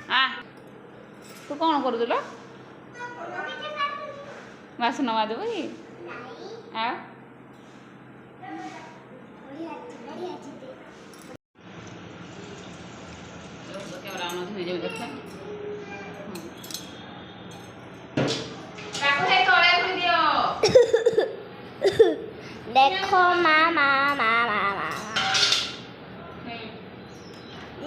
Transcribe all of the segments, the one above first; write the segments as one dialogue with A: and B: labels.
A: आ तू कौन कर बासन माजब कि आ कैमरा ऑन हो जाए देख
B: देखो मामा मामा मामा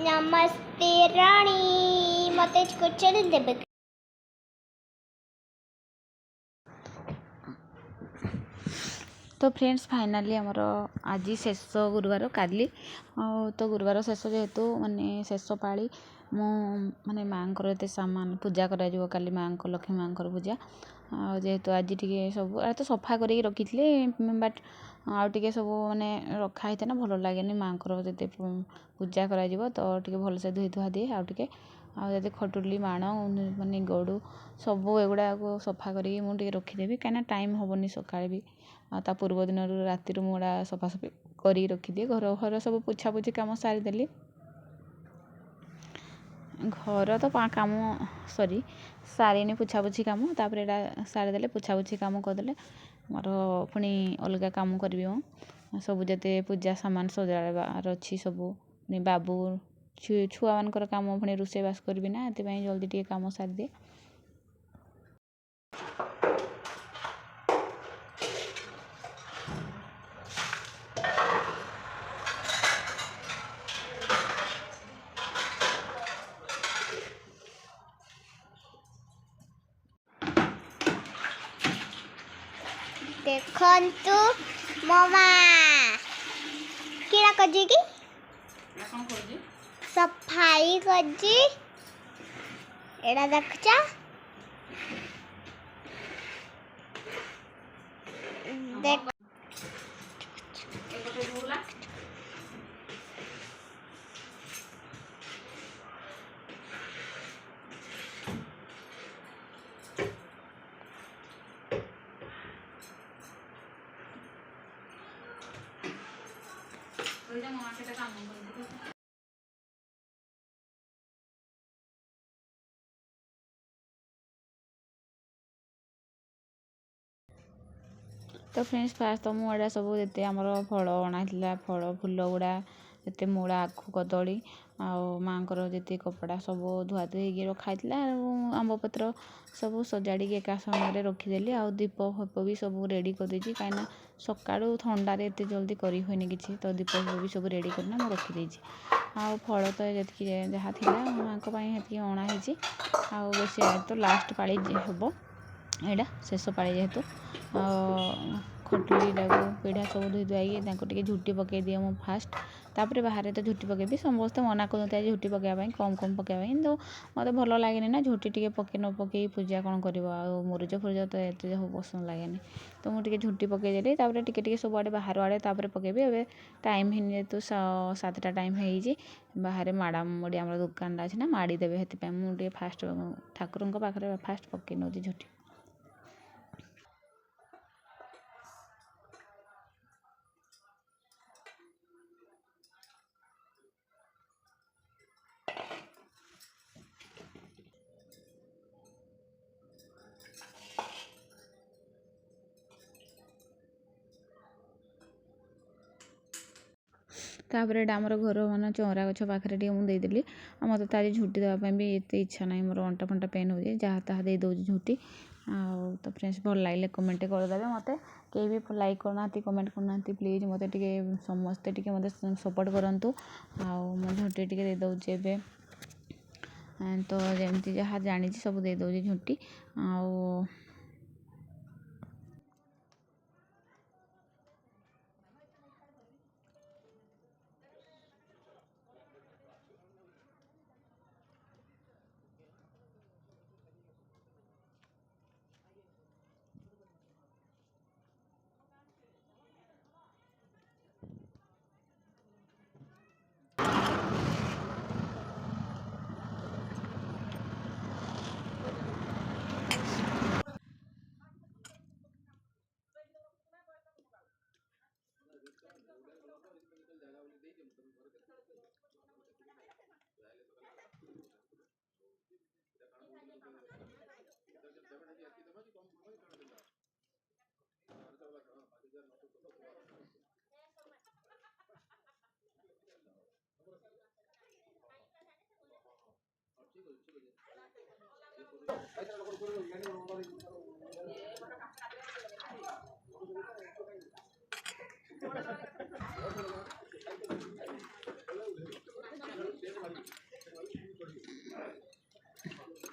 B: नमस्ते रानी मते कुछ देबे
A: तो फ्रेंड्स फाइनाली आमर आज शेष गुरुवार काली तो गुरुवार शेष जेहेतु माने शेष पाली मु माने माँ को सामान पूजा करा काली माँ को लक्ष्मी माँ को पूजा जेहेतु आज टे सब तो सफा कर रखी बट आउे सब माने रखाई ना भल लगे माँ को जो पूजा करा तो टे भलसे धोई धुआ दिए आउे आदि खटुली बाण माने गड़ू सब एगुड़ा सफा करी मुझे रखीदेवी कहीं टाइम हेनी सका भी ता पूर्व दिन राति मुड़ा सफासफी कर रखीदिए घर घर सब पोछापोछी कम सारीदेली घर तो कम सरी सारे पोछापोछी कम तापर यहाँ सारीदे पोछापोछी कम करदे मोर पुणी अलग कम करी सब जिते पूजा सामान सजाड़ अच्छी सब बाबू छुआ मानकर कम पुणी रोषेईबास करी ना ये जल्दी टे कम सारीदिए
B: देखंतु मामा किरा कजी की सफाई कजी एड़ा देखचा देख
A: तो फ्रेंड्स फास्ट तो मुझे सब ये आमर फल अणाई फल फूल गुड़ा ये मूला आखु कदली माँ जी कपड़ा सब धुआ धुई रखाई आंब पत्र सब सजाड़ी एका समय रखीदेली आ दीप फीप भी सब रेडी करदे कहीं सका थंडारे एत जल्दी करी हुए कि तो दीप फीप भी सब रेडी करना मुझे रखीदे आ फल तो ये जहाँ थी माँ को अणाई बेस तो लास्ट पाली हम यहाँ शेष पाली जेहेतु खटुली पीढ़ा सब धोई धुआई टे झुटी पकई दिए मु फास्ट तापर बाहर तो झुटी पकईबी समस्ते मना करते झुटी पकड़ा कम कम पकड़ा तो मत भल लगे ना झुटी टे पकई न पकई पूजा कौन कर मुरुज फुरुज तो ये पसंद लगे तो मुझे झुटी पकईदेली टे सब आड़े बाहर आड़े पकईबी ए टाइम है जेहतु 7टा टाइम है बाहर माड़ाम मुड़ी आम दुकान अच्छे ना माड़ीदेवे से मुझे फास्ट ठाकुर पाखे फास्ट पकई नौ झुटी तापर आमर घर मान चौरा गछ पाखे मुझेदेली मत तो आज झुटी देवाई भी एत इच्छा ना मोर अंटा फंटा पेन हो जहाँ तहाँ दे दूँ झुटी तो फ्रेंड्स भल लगे कमेंट करदे मत कहीं भी लाइक करना कमेंट करना प्लीज मत समस्ते मत सपोर्ट करूँ आ झुटी टे दे दूचे तो जमी जहाँ जानी सब दे दूँ झुटी आ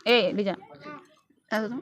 A: ए लिजा आसो तुम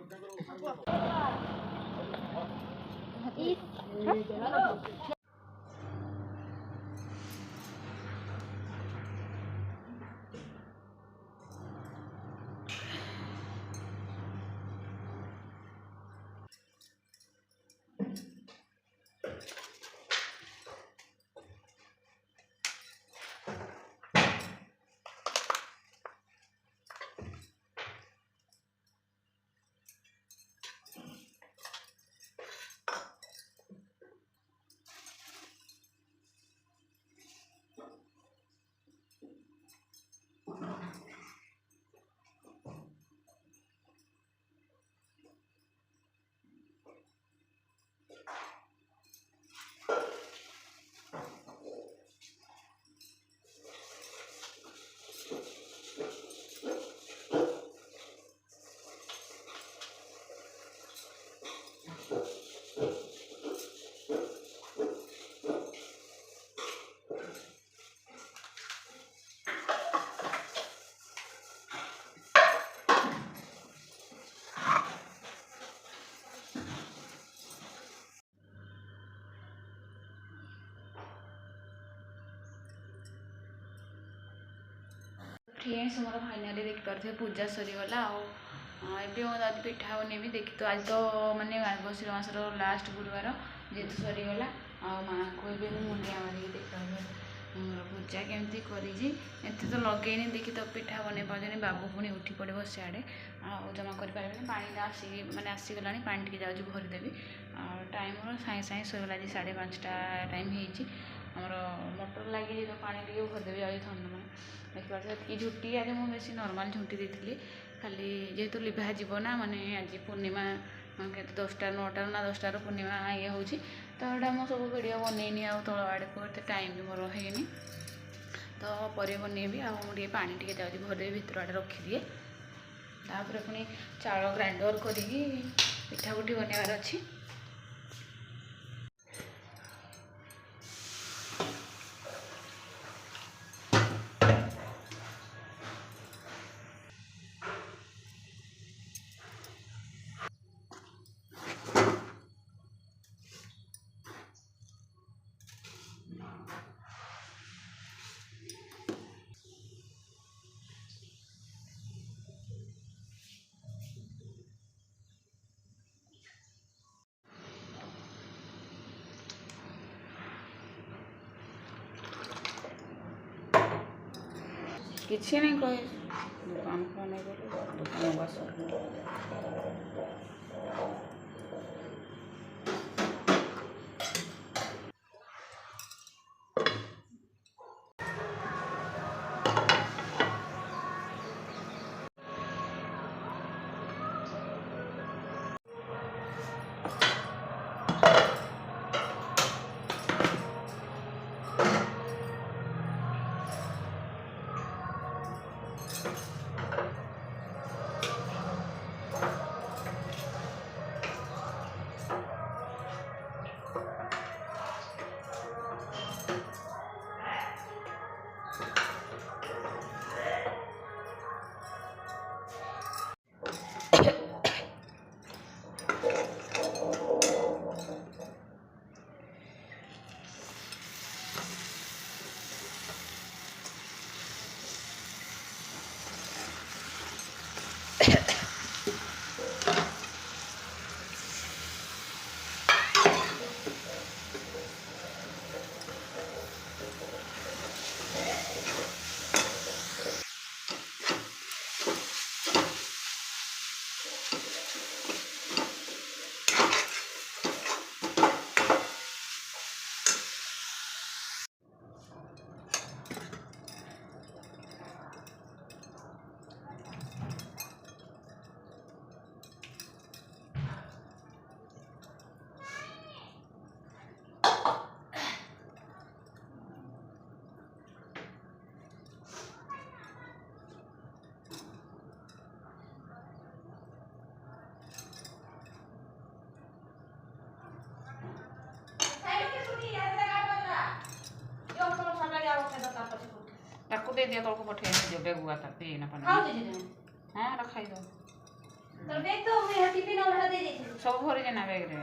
A: फ्रेंड्स मोर फाइनाली देखिपे पूजा सरीगला आज पिठा बनेबी देखी तो आज तो माने मार्गशीर मासर लास्ट गुरुवार जेहेतु सरीगला माँ को भी मुंडिया मारिक देखा पूजा केमती करते तो लगेनी देखी तो पिठा बन पारे बाबू पुणी उठी पड़े सियाड़े जमा कर पानी आसिक मैंने आसीगला पा जाऊँ भरीदेवी टाइम सागे सागे शोला आज 5:30 टाइम होमर मोटर लगी तो पानी टे भरीदेवी आज थंड मैंने देखिए झुटी आज मुझे बेस नर्माल झुटी देती खाली जेहेतु लिभा जीव ना माने आज पूर्णिमा के 10टा 9टा ना 10टार पूर्णिमा ये हूँ तो यहाँ मुझे सब वीडियो बनईनी तल आड़े को टाइम भी मोर है तो पर बनईबी आगे पा टे जाऊँगी भरदेवी भितर आड़े रखीदिए तापर पुणी चाउल ग्राइंडर करी पिठा पुठी बनवार अच्छी किसी नहीं कहे दुकान को नहीं गले दुकान बस दिया तोड़को पठे जो बेग हुआ था पे ना पानी
C: खाओ दे दे
A: हां रखाई दो
C: तो बैग तो मैं टिफिन और दे दी थी
A: सब भरे जे ना बैग रे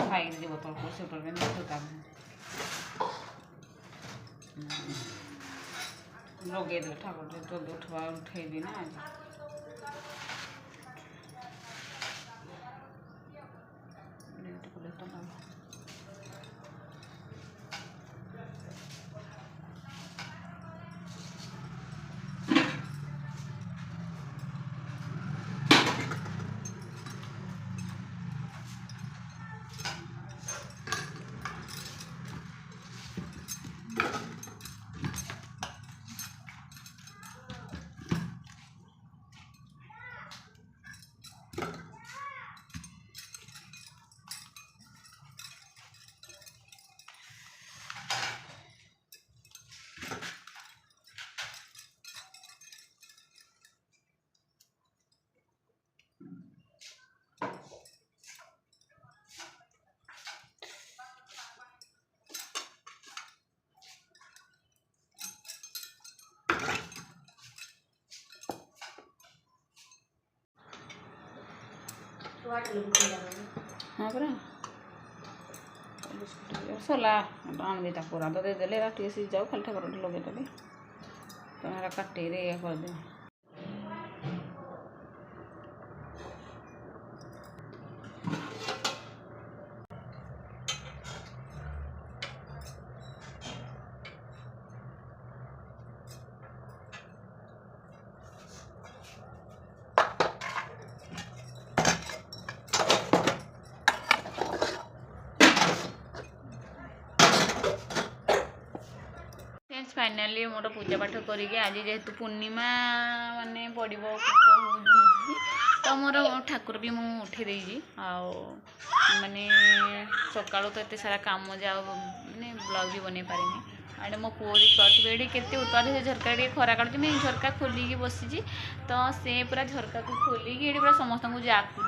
A: खाई दे बोतल को से ऊपर में होता लोगे दो ठाकुर तो उठवा उठे दी ना आज हाँ परा सोला आन देता पूरा तो दे देले राटी से जाओ खाली ठाकुर लगे देले तो मेरा काटे रे कर दे फाइनाली मोर पूजा पाठ करके आज जेहेतु पूर्णिमा माने पड़ो तो मोर ठाकुर भी मुझे उठे देजी आने सका तो एत सारा कम जाओ मैंने ब्लॉग भी बन पारे आड़े मो पुओ देखिए केते उत्पाद से झरका टे खरा काटुची मैं झरका खोलिकी बसी तो से पूरा झरका को खोलिकी ये पूरा समस्त को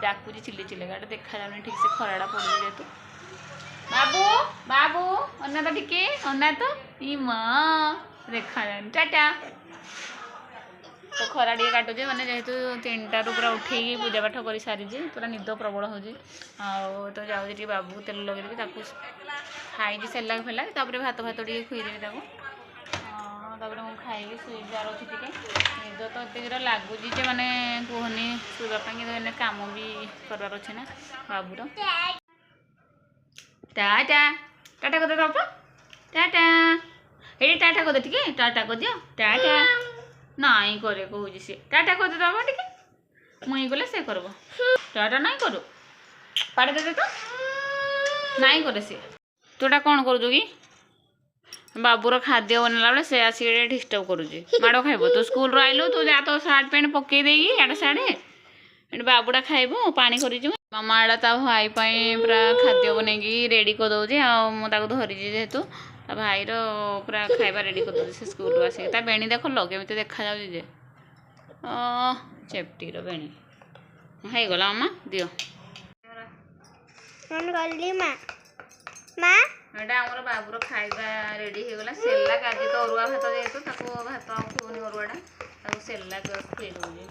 A: डाकुची चिल्ले चिल्ले देखा जाऊनी ठीक से खराटा पड़े जेहेतु बाबू बाबू अन्ना तो टिके अन्ना तो ई माँ देखा जाए टाटा तो खरा टे काटुचे मैंने जेहेतु 3टार पूरा उठे पूजा पाठ कर सारी पूरा निद प्रबल हो तो जाऊँगी बाबू तेल लगे खाई सेलाक फेलाक भात भात टे खुईदेवी मुझे खाई शुईबार अच्छी टे निद तो एत जोर लगुच मैंने कहनी शुवाई कम भी करार अच्छे ना बाबूर टाटा टाटा कर दे पापा टाटा ये टाटा कर दे ठीक है टाटा कर दियो टाटा नाई करे कहूँ सी टाटा कर दे पापा ठीक मुई गले से करब टाटा नाई करू पाड़े दे तो नाई करे सी तोटा कौन करू कि बाबूर खाद्य बनला बेले से आसिक डिस्टर्ब करुचे माड़ खाइब तो स्कूल आइलु तू जा तो सार्ट पैंट पकई देगी आड़े साड़े बाबूटा खाइब पानी कर मामा आड़ा ता भाई पूरा खाद्य बनैकी रेडी कर दौजे आगे धरी जेहेतु ता भाईर पूरा खाଇବା रेडी कर दौजे स्कूल आसिक ता बेणी देख लगे देखा जाऊे चेप्टीर बेणी हैगला मामा दियो एटा आमर बाबूर खाଇବା रेडी होगला सेलाक आज तो अरुआ भात जेहेतु भात खुनि अरुआटा सेलाक खुए दौजे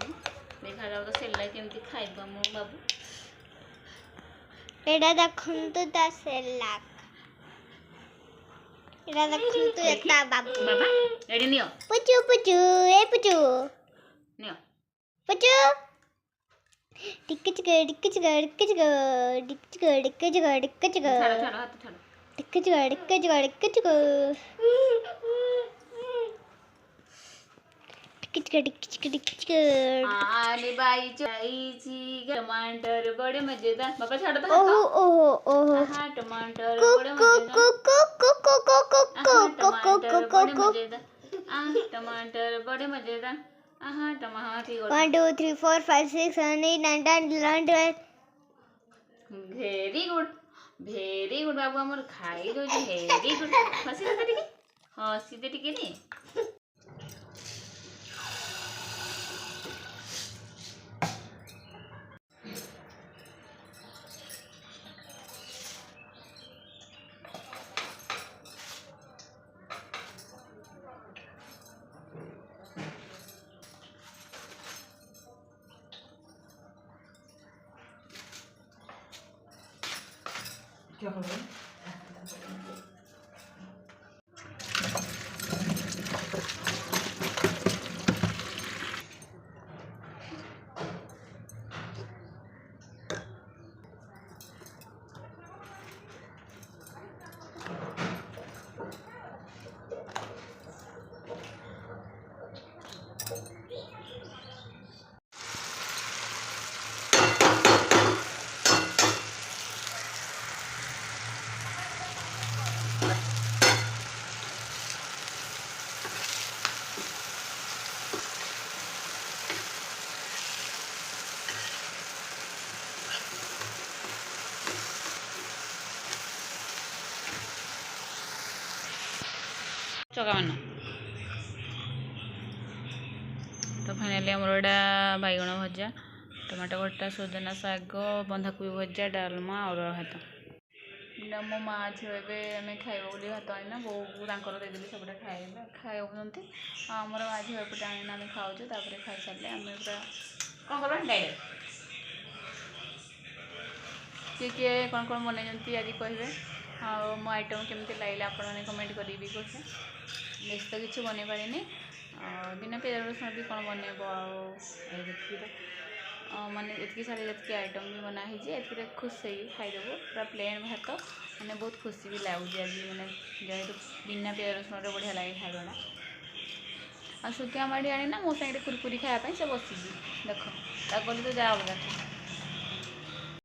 A: देखा जाऊ तो सेलाक केमती खाइबा मो बाबू
B: एडा देखंतु ता सेलाक एडा देखंतु एता बाबू
A: बाबा एडी नियो
B: पुचू पुचू ए पुचू
A: नियो
B: पुचू टिक चिक टिक चिक टिक चिक टिक चिक टिक चिक टिक चिक
A: छाड़ो छाड़ो हाथ छाड़ो
B: टिक चिक टिक चिक टिक चिक
A: आली बाई चाईची टमाटर बड़े मजेदार बाबा छाड़ो तो
B: ओहो ओहो ओहो
A: हां टमाटर बड़े मजेदार टमाटर बड़े मजेदार हाँ टमाटर
B: 1 2 3 4 5 6 7 8 9 10 11 12
A: भेरी गुड बाबू आमर खाई दो भेरी गुड हसी दे टिके नी चकामान तो फाइनाली आमर एटा बैगण भजा टमाटो खट्टा सजना शाग बंधाकोबी भजा डालमा और भात मो माँ झील एवं खाइब बोली भात आना बोऊ तांकर देदेली सबटा खाऊँगी आमर माँ झील एपटे आना आम खाऊँ खाई सारे आम पूरा कौन करवा डायरेक्ट किए कौन कौन बनई आज कहे मो आइटम केमती लगे आपण मैंने कमेंट करी कहे बेस तो किसी बन पारे बिना प्याज रसुण भी कौन बनब माने ये सारे जी आइटम भी बनाई ए खुश हो खाईदेबू पूरा प्लेन भात मैंने बहुत खुशी भी लगुच आज मैंने जेहेतु बिना प्याज रसुण बढ़िया लगे खाइबाटा आ सुतिया माड़ी आनी ना मो साइड कुरकुरी खायापी से बस देख गली तो जा अलग